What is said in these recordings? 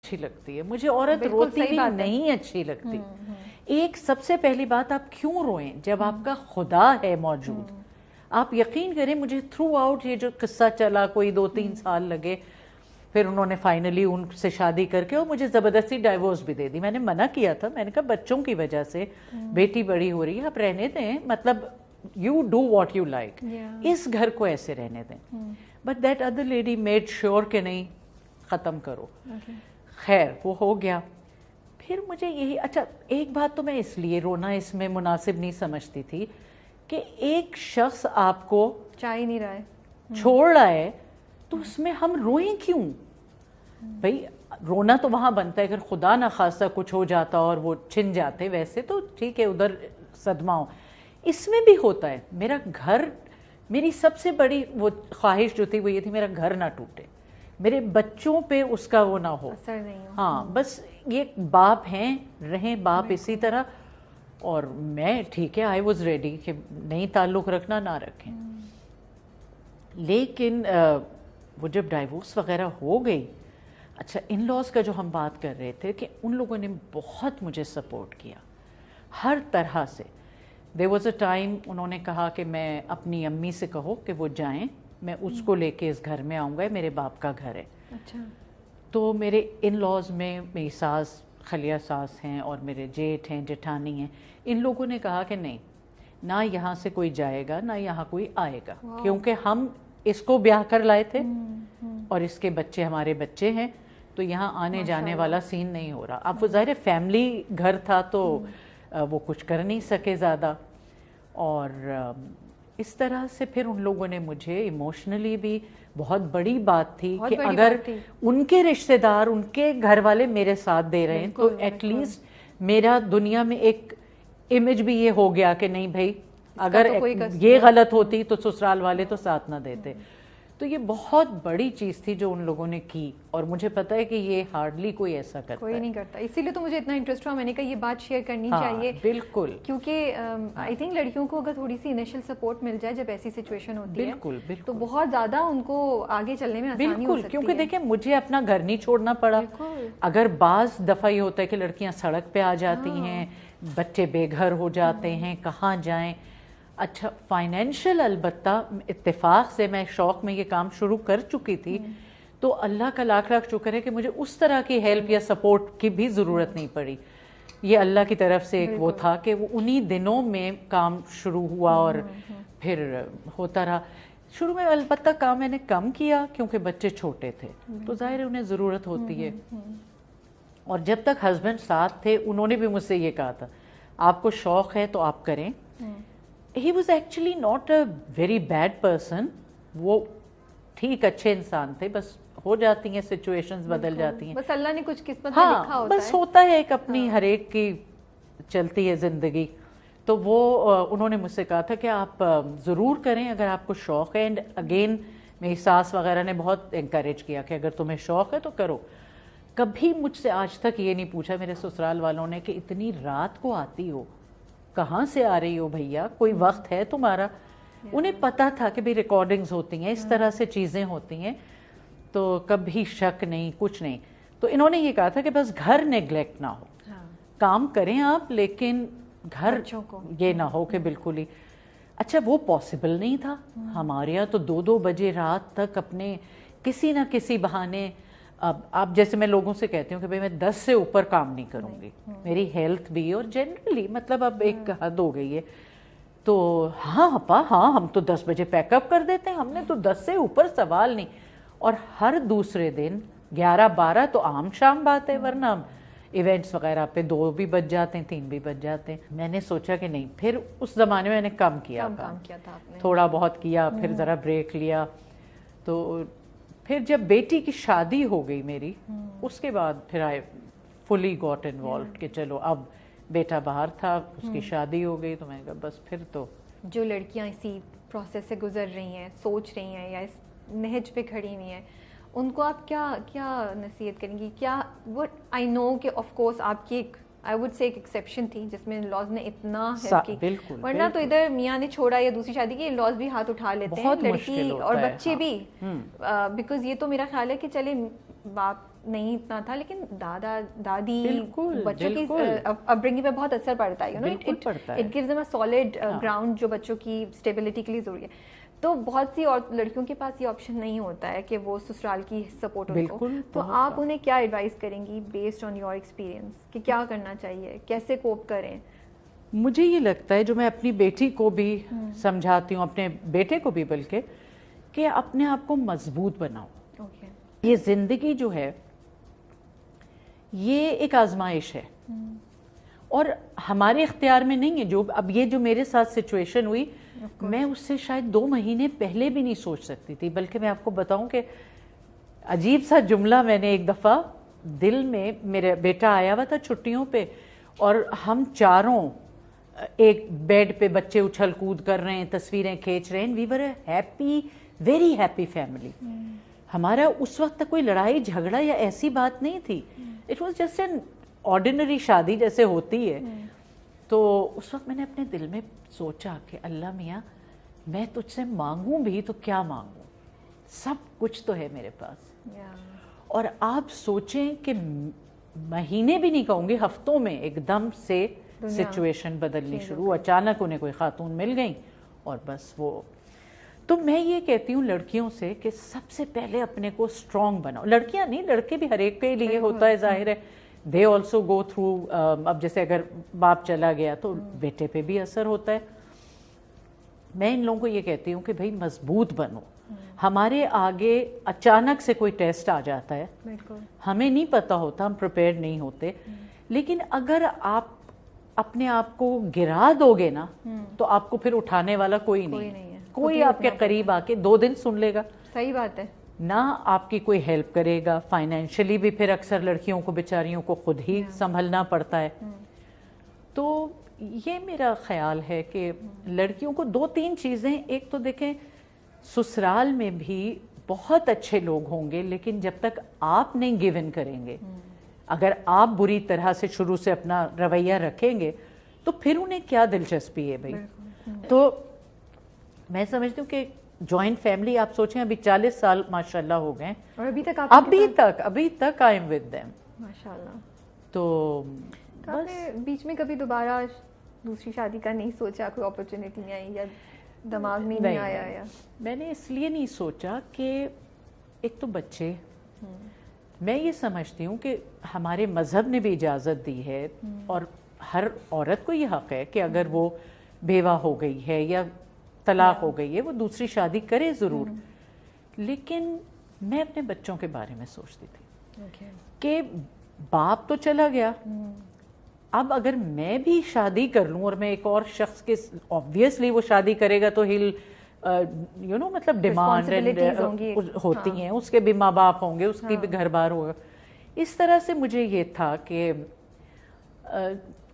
اچھی لگتی ہے مجھے, عورت روتی بھی نہیں اچھی لگتی. ایک سب سے پہلی بات, آپ کیوں روئیں جب آپ کا خدا ہے موجود. آپ یقین کریں مجھے تھرو آؤٹ یہ جو قصہ چلا, کوئی 2-3 سال لگے, پھر انہوں نے فائنلی ان سے شادی کر کے اور مجھے زبردستی ڈائیورس بھی دے دی. میں نے منع کیا تھا, میں نے کہا بچوں کی وجہ سے بیٹی بڑی ہو رہی ہے, آپ رہنے دیں, مطلب you do what you like, اس گھر کو ایسے رہنے دیں. But that other lady made sure کہ نہیں ختم کرو. خیر وہ ہو گیا. پھر مجھے یہی, اچھا ایک بات تو میں اس لیے رونا اس میں مناسب نہیں سمجھتی تھی کہ ایک شخص آپ کو چاہ ہی نہیں رہا ہے, چھوڑ رہا ہے, تو اس میں ہم روئیں کیوں بھئی. رونا تو وہاں بنتا ہے اگر خدا نہ خواستہ کچھ ہو جاتا اور وہ چھن جاتے, ویسے تو ٹھیک ہے ادھر صدمہ ہو. اس میں بھی ہوتا ہے. میرا گھر, میری سب سے بڑی وہ خواہش جو تھی وہ یہ تھی میرا گھر نہ ٹوٹے, میرے بچوں پہ اس کا وہ نہ ہو, اثر نہیں ہو. ہاں بس یہ باپ ہیں, رہیں باپ اسی طرح. اور میں ٹھیک ہے آئی واز ریڈی کہ نہیں تعلق رکھنا نہ رکھیں. لیکن وہ جب ڈائیورس وغیرہ ہو گئی, اچھا ان لاز کا جو ہم بات کر رہے تھے کہ ان لوگوں نے بہت مجھے سپورٹ کیا ہر طرح سے. دیر واز اے ٹائم انہوں نے کہا کہ میں اپنی امی سے کہو کہ وہ جائیں, میں اس کو لے کے اس گھر میں آؤں گا, میرے باپ کا گھر ہے. اچھا. تو میرے ان لاز میں میری ساس, خلیہ ساس ہیں, اور میرے جیٹھ ہیں, جٹھانی ہیں, ان لوگوں نے کہا کہ نہیں, نہ یہاں سے کوئی جائے گا نہ یہاں کوئی آئے گا, کیونکہ ہم اس کو بیاہ کر لائے تھے اور اس کے بچے ہمارے بچے ہیں, تو یہاں آنے جانے والا سین نہیں ہو رہا. اب وہ ظاہر فیملی گھر تھا تو وہ کچھ کر نہیں سکے زیادہ. اور اس طرح سے پھر ان لوگوں نے مجھے ایموشنلی بھی, بہت بڑی بات تھی کہ اگر ان کے رشتہ دار, ان کے گھر والے میرے ساتھ دے رہے ہیں تو ایٹ لیسٹ میرا دنیا میں ایک امیج بھی یہ ہو گیا کہ نہیں بھائی اگر یہ غلط ہوتی تو سسرال والے تو ساتھ نہ دیتے. تو یہ بہت بڑی چیز تھی جو ان لوگوں نے کی, اور مجھے پتا ہے کہ یہ ہارڈلی کوئی ایسا کرتا ہے, کوئی نہیں کرتا. اسی لیے تو مجھے اتنا انٹرسٹ ہوا, میں نے کہا یہ بات شیئر کرنی چاہیے. بالکل, کیونکہ آئی تھنک لڑکیوں کو اگر تھوڑی سی انیشل سپورٹ مل جائے جب ایسی سچویشن ہوتی ہے, بالکل تو بہت زیادہ ان کو آگے چلنے میں آسانی ہو سکتی ہے. کیونکہ دیکھیں مجھے اپنا گھر نہیں چھوڑنا پڑا. اگر بعض دفعہ یہ ہوتا ہے کہ لڑکیاں سڑک پہ آ جاتی ہیں, بچے بے گھر ہو جاتے ہیں, کہاں جائیں. اچھا فائنینشیل البتہ اتفاق سے میں شوق میں یہ کام شروع کر چکی تھی, تو اللہ کا لاکھ لاکھ شکر ہے کہ مجھے اس طرح کی ہیلپ یا سپورٹ کی بھی ضرورت نہیں پڑی. یہ اللہ کی طرف سے ایک وہ تھا کہ وہ انہی دنوں میں کام شروع ہوا اور پھر ہوتا رہا. شروع میں البتہ کام میں نے کم کیا کیونکہ بچے چھوٹے تھے, تو ظاہر انہیں ضرورت ہوتی ہے. اور جب تک ہسبینڈ ساتھ تھے انہوں نے بھی مجھ سے یہ کہا تھا آپ کو شوق ہے تو آپ کریں. He was actually not a very bad person. وہ ٹھیک اچھے انسان تھے, بس ہو جاتی ہیں سچویشنز, بدل جاتی ہیں, بس اللہ نے کچھ قسمت میں لکھا ہوتا ہے. بس ہوتا ہے ایک اپنی ہر ایک کی چلتی ہے زندگی. تو وہ انہوں نے مجھ سے کہا تھا کہ آپ ضرور کریں اگر آپ کو شوق ہے. اینڈ اگین میری ساس وغیرہ نے بہت انکریج کیا کہ اگر تمہیں شوق ہے تو کرو. کبھی مجھ سے آج تک یہ نہیں پوچھا میرے سسرال والوں نے کہ اتنی رات کو آتی ہو, کہاں سے آ رہی ہو بھیا, کوئی وقت ہے تمہارا. انہیں پتا تھا کہ بھی ریکارڈنگز ہوتی ہیں, اس طرح سے چیزیں ہوتی ہیں, تو کبھی شک نہیں, کچھ نہیں. تو انہوں نے یہ کہا تھا کہ بس گھر نیگلیکٹ نہ ہو, کام کریں آپ لیکن گھر یہ نہ ہو کہ بالکل ہی. اچھا وہ پاسبل نہیں تھا ہمارے یہاں, تو 2-2 بجے رات تک اپنے کسی نہ کسی بہانے. اب آپ جیسے میں لوگوں سے کہتی ہوں کہ بھئی میں 10 سے اوپر کام نہیں کروں گی, میری ہیلتھ بھی اور جنرلی مطلب اب ایک حد ہو گئی ہے. تو ہاں اپا ہاں ہم تو 10 بجے پیک اپ کر دیتے ہیں, ہم نے تو 10 سے اوپر سوال نہیں. اور ہر دوسرے دن 11-12 تو عام شام بات ہے, ورنہ ایونٹس وغیرہ پہ 2 بھی بج جاتے ہیں, 3 بھی بج جاتے ہیں. میں نے سوچا کہ نہیں, پھر اس زمانے میں نے کم کیا تھا, تھوڑا بہت کیا, پھر ذرا بریک لیا. تو پھر جب بیٹی کی شادی ہو گئی میری, اس کے بعد پھر آئی فلی گاٹ انوالوڈ کہ چلو اب بیٹا باہر تھا, اس کی شادی ہو گئی, تو میں نے کہا بس پھر تو. جو لڑکیاں اسی پروسیس سے گزر رہی ہیں, سوچ رہی ہیں یا اس نہج پہ کھڑی ہوئی ہیں, ان کو آپ کیا نصیحت کریں گی؟ کیا وہ آئی نو کہ آف کورس آپ کی ایک آئی وڈ سے ایک ایکسیپشن تھی جس میں ان لاز نے اتنا ہیلپ کی, بالکل, ورنہ تو ادھر میاں نے چھوڑا یا دوسری شادی کی, ان لاز بھی ہاتھ اٹھا لیتے ہیں, لڑکی اور بچے بھی, بیکاز یہ تو میرا خیال ہے کہ چلے باپ نہیں اتنا تھا لیکن دادا دادی بچوں کی اپبرنگنگ پہ بہت اثر پڑتا ہے, it gives them a solid ground جو بچوں کی اسٹیبلٹی کے لیے ضروری ہے. تو بہت سی اور لڑکیوں کے پاس یہ آپشن نہیں ہوتا ہے کہ وہ سسرال کی سپورٹ ان کو, تو آپ انہیں کیا ایڈوائز کریں گی بیسڈ آن یور ایکسپیرینس کہ کیا کرنا چاہیے, کیسے کوپ کریں؟ مجھے یہ لگتا ہے جو میں اپنی بیٹی کو بھی سمجھاتی ہوں, اپنے بیٹے کو بھی, بلکہ کہ اپنے آپ کو مضبوط بناؤ. یہ زندگی جو ہے یہ ایک آزمائش ہے اور ہمارے اختیار میں نہیں ہے. جو اب یہ جو میرے ساتھ سچویشن ہوئی, میں اس سے شاید 2 مہینے پہلے بھی نہیں سوچ سکتی تھی. بلکہ میں آپ کو بتاؤں کہ عجیب سا جملہ میں نے ایک دفعہ دل میں, میرا بیٹا آیا ہوا تھا چھٹیوں پہ اور ہم چاروں ایک بیڈ پہ بچے اچھل کود کر رہے ہیں, تصویریں کھینچ رہے ہیں. We are a happy, very happy family. ہمارا اس وقت تک کوئی لڑائی جھگڑا یا ایسی بات نہیں تھی. It was just an ordinary شادی جیسے ہوتی ہے. تو اس وقت میں نے اپنے دل میں سوچا کہ اللہ میاں میں تجھ سے مانگوں بھی تو کیا مانگوں, سب کچھ تو ہے میرے پاس. اور آپ سوچیں کہ مہینے بھی نہیں کہوں گی, ہفتوں میں ایک دم سے سچویشن بدلنی شروع. اچانک انہیں کوئی خاتون مل گئی اور بس وہ. تو میں یہ کہتی ہوں لڑکیوں سے کہ سب سے پہلے اپنے کو اسٹرانگ بناؤ. لڑکیاں نہیں, لڑکے بھی ہر ایک کے لیے ہوتا ہے, ظاہر ہے دے آلسو گو تھرو. اب جیسے اگر باپ چلا گیا تو بیٹے پہ بھی اثر ہوتا ہے. میں ان لوگوں کو یہ کہتی ہوں کہ بھائی مضبوط بنو. ہمارے آگے اچانک سے کوئی ٹیسٹ آ جاتا ہے, ہمیں نہیں پتا ہوتا, ہم پریپیئرڈ نہیں ہوتے. لیکن اگر آپ اپنے آپ کو گرا دو گے نا تو آپ کو پھر اٹھانے والا کوئی نہیں ہے. کوئی آپ کے قریب آ کے 2 دن سن لے گا, صحیح بات ہے, نہ آپ کی کوئی ہیلپ کرے گا. فائنینشلی بھی پھر اکثر لڑکیوں کو بیچاریوں کو خود ہی سنبھلنا پڑتا ہے. تو یہ میرا خیال ہے کہ لڑکیوں کو 2-3 چیزیں, ایک تو دیکھیں سسرال میں بھی بہت اچھے لوگ ہوں گے, لیکن جب تک آپ نہیں گیو ان کریں گے, اگر آپ بری طرح سے شروع سے اپنا رویہ رکھیں گے تو پھر انہیں کیا دلچسپی ہے بھائی. تو میں سمجھتی ہوں کہ جوائنٹ فیملی, آپ سوچیں ابھی 40 سال ماشاءاللہ ہو گئے اور ابھی تک آئی ایم ود دیم ماشاءاللہ. تو بیچ میں کبھی دوبارہ دوسری شادی کا نہیں سوچا, کوئی اپرچونٹی نہیں آئی یا دماغ میں نہیں آیا؟ یا میں نے اس لیے نہیں سوچا کہ ایک تو بچے, میں یہ سمجھتی ہوں کہ ہمارے مذہب نے بھی اجازت دی ہے اور ہر عورت کو یہ حق ہے کہ اگر وہ بیوہ ہو گئی ہے یا طلاق ہو گئی ہے وہ دوسری شادی کرے ضرور. لیکن میں اپنے بچوں کے بارے میں سوچتی تھی کہ باپ تو چلا گیا, اب اگر میں بھی شادی کر لوں اور میں ایک اور شخص کے, obviously وہ شادی کرے گا تو ہل مطلب ڈیمانڈ ہوتی ہیں, اس کے بھی ماں باپ ہوں گے, اس کی بھی گھر بار ہوگا. اس طرح سے مجھے یہ تھا کہ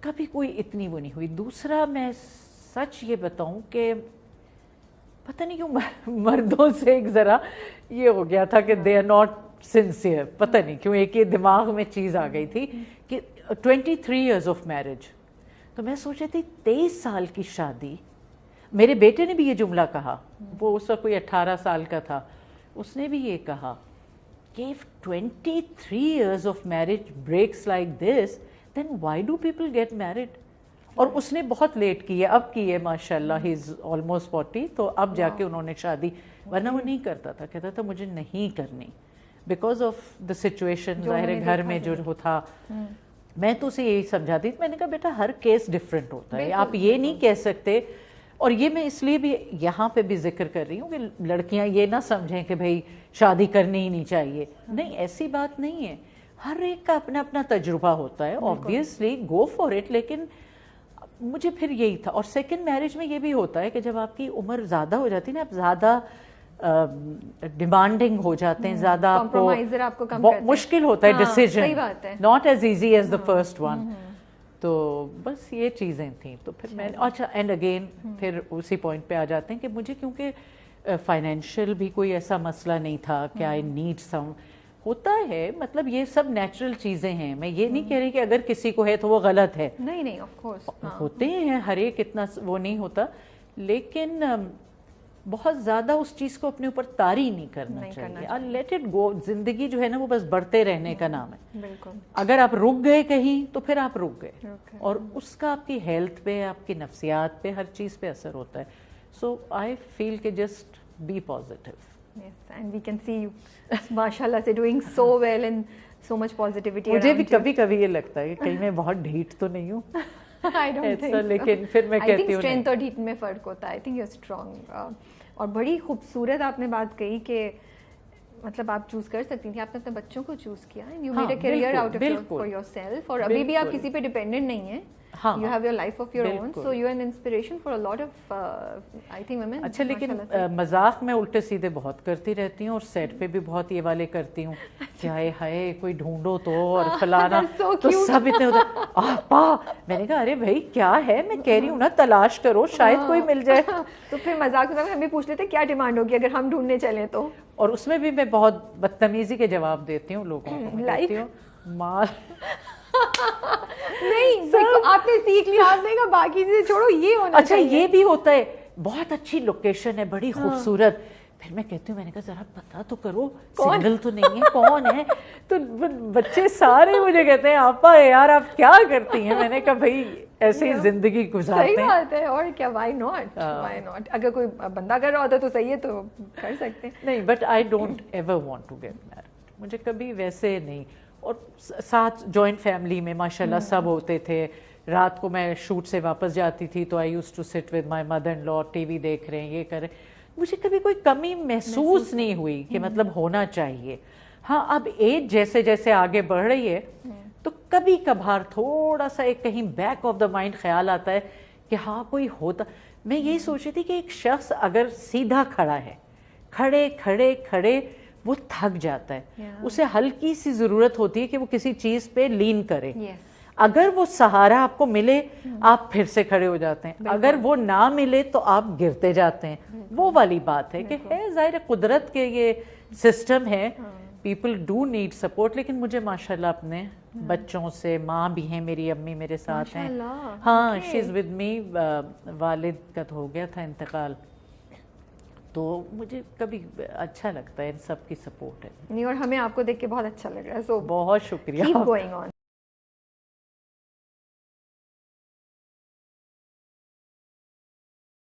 کبھی کوئی اتنی وہ نہیں ہوئی. دوسرا میں سچ یہ بتاؤں کہ پتہ نہیں کیوں مردوں سے ایک ذرا یہ ہو گیا تھا کہ دے آر ناٹ سنسیئر, پتہ نہیں کیوں ایک یہ دماغ میں چیز آ گئی تھی کہ 23 ایئرز آف میرج. تو میں سوچ رہی تھی 23 سال کی شادی. میرے بیٹے نے بھی یہ جملہ کہا, وہ اس وقت کوئی 18 سال کا تھا, اس نے بھی یہ کہا کہ if 23 years of marriage breaks like this then why do people get married. اور اس نے بہت لیٹ کی ہے, اب کی ہے ماشاءاللہ, ہی از آلموسٹ 40, تو اب جا کے انہوں نے شادی, ورنہ وہ نہیں کرتا تھا, کہتا تھا مجھے نہیں کرنی بیکاز آف دا سچویشن, ظاہر گھر میں جو تھا. میں تو اسے یہی سمجھاتی تھی, میں نے کہا بیٹا ہر کیس ڈفرینٹ ہوتا ہے, آپ یہ نہیں کہہ سکتے. اور یہ میں اس لیے بھی یہاں پہ بھی ذکر کر رہی ہوں کہ لڑکیاں یہ نہ سمجھیں کہ بھئی شادی کرنی ہی نہیں چاہیے. نہیں, ایسی بات نہیں ہے, ہر ایک کا اپنا اپنا تجربہ ہوتا ہے, obviously go for it. لیکن مجھے پھر یہی تھا. اور سیکنڈ میرج میں یہ بھی ہوتا ہے کہ جب آپ کی عمر زیادہ ہو جاتی ہے نا, آپ زیادہ ڈیمانڈنگ ہو جاتے ہیں, زیادہ آپ کو مشکل ہوتا ہے decision, not as easy as the first one. تو بس یہ چیزیں تھیں. تو پھر میں اچھا اینڈ اگین پھر اسی پوائنٹ پہ آ جاتے ہیں کہ مجھے کیونکہ فائنینشیل بھی کوئی ایسا مسئلہ نہیں تھا کہ آئی نیڈ سم, ہوتا ہے, مطلب یہ سب نیچرل چیزیں ہیں. میں یہ نہیں کہہ رہی کہ اگر کسی کو ہے تو وہ غلط ہے, نہیں آف کورس ہوتے ہیں, ہر ایک اتنا وہ نہیں ہوتا, لیکن بہت زیادہ اس چیز کو اپنے اوپر طاری نہیں کرنا چاہیے. Late it go. زندگی جو ہے نا وہ بس بڑھتے رہنے کا نام ہے. بالکل. اگر آپ رک گئے کہیں تو پھر آپ رک گئے, اور اس کا آپ کی ہیلتھ پہ, آپ کی نفسیات پہ, ہر چیز پہ اثر ہوتا ہے. سو آئی فیل کہ just be positive. Yes, and we can see you, mashallah, سے doing so well and so much positivity. مجھے بھی کبھی کبھی یہ لگتا ہے کہ کہیں میں بہت ڈھیٹ تو نہیں ہوں. I don't think so. لیکن پھر میں کہتی ہوں, I think strength اور ڈھیٹ میں فرق ہوتا ہے. I think you're strong. اور بڑی خوبصورت آپ نے بات کہی کہ مطلب آپ چوز کر سکتی تھی, آپ نے اپنے بچوں کو چوز کیا, and you made a career out of for yourself, اور ابھی بھی آپ کسی پہ ڈیپینڈنٹ نہیں ہیں. You have your life of your own, so you're an inspiration for a lot of I think women. اچھا, لیکن مذاق میں الٹے سیدھے بہت کرتی رہتی ہوں, اور سیٹ پہ بھی بہت یہ والے کرتی ہوں کہ ہائے کوئی ڈھونڈو تو, اور فلانا, تو سب اتنے ادھر آپا. میں نے کہا ارے بھائی کیا ہے, میں کہہ رہی ہوں نا تلاش کرو, شاید کوئی مل جائے. تو پھر مذاق میں ہم بھی پوچھ لیتے کیا ڈیمانڈ ہوگی اگر ہم ڈھونڈنے چلیں تو, اور اس میں بھی میں بہت بدتمیزی کے جواب دیتی ہوں لوگوں کو. میں کہتی ہوں مال نہیں, آپ نے سیکھ لیا, آپ نے کہا باقی چیزیں چھوڑو, یہ ہونا. اچھا یہ بھی ہوتا ہے, بہت اچھی لوکیشن ہے, بڑی خوبصورت, پھر میں کہتی ہوں, میں نے کہا ذرا پتا تو کرو سنگل تو نہیں ہے, کون ہے. تو بچے سارے مجھے کہتے ہیں آپا یار آپ کیا کرتی ہیں. میں نے کہا بھائی ایسے ہی زندگی گزارتے ہیں. صحیح بات ہے, اور کیا, وائی ناٹ. اگر کوئی بندہ کر رہا ہوتا تو صحیح ہے, تو کر سکتے ہیں. نہیں, but I don't ever want to get married. مجھے کبھی ویسے نہیں. اور ساتھ جوائنٹ فیملی میں ماشاءاللہ سب ہوتے تھے. رات کو میں شوٹ سے واپس جاتی تھی تو I used to sit with my mother in law, TV دیکھ رہے ہیں, یہ کر رہے ہیں. مجھے کبھی کوئی کمی محسوس نہیں ہوئی کہ مطلب ہونا چاہیے. ہاں اب ایج جیسے جیسے آگے بڑھ رہی ہے تو کبھی کبھار تھوڑا سا ایک کہیں بیک آف دا مائنڈ خیال آتا ہے کہ ہاں کوئی ہوتا. میں یہی سوچ رہی تھی کہ ایک شخص اگر سیدھا کھڑا ہے, کھڑے کھڑے کھڑے وہ تھک جاتا ہے, اسے ہلکی سی ضرورت ہوتی ہے کہ وہ کسی چیز پہ لین کرے. اگر وہ سہارا آپ کو ملے آپ پھر سے کھڑے ہو جاتے ہیں, اگر وہ نہ ملے تو آپ گرتے جاتے ہیں. وہ والی بات ہے کہ ہے ظاہر قدرت کے یہ سسٹم ہے, پیپل ڈو نیڈ سپورٹ. لیکن مجھے ماشاءاللہ اپنے بچوں سے, ماں بھی ہیں میری, امی میرے ساتھ ہیں. ہاں شی از ود می. والد کا تو ہو گیا تھا انتقال, تو مجھے کبھی اچھا لگتا ہے ان سب کی سپورٹ ہے. نہیں, اور ہمیں آپ کو دیکھ کے بہت اچھا لگ رہا ہے. سو بہت شکریہ. Keep going on.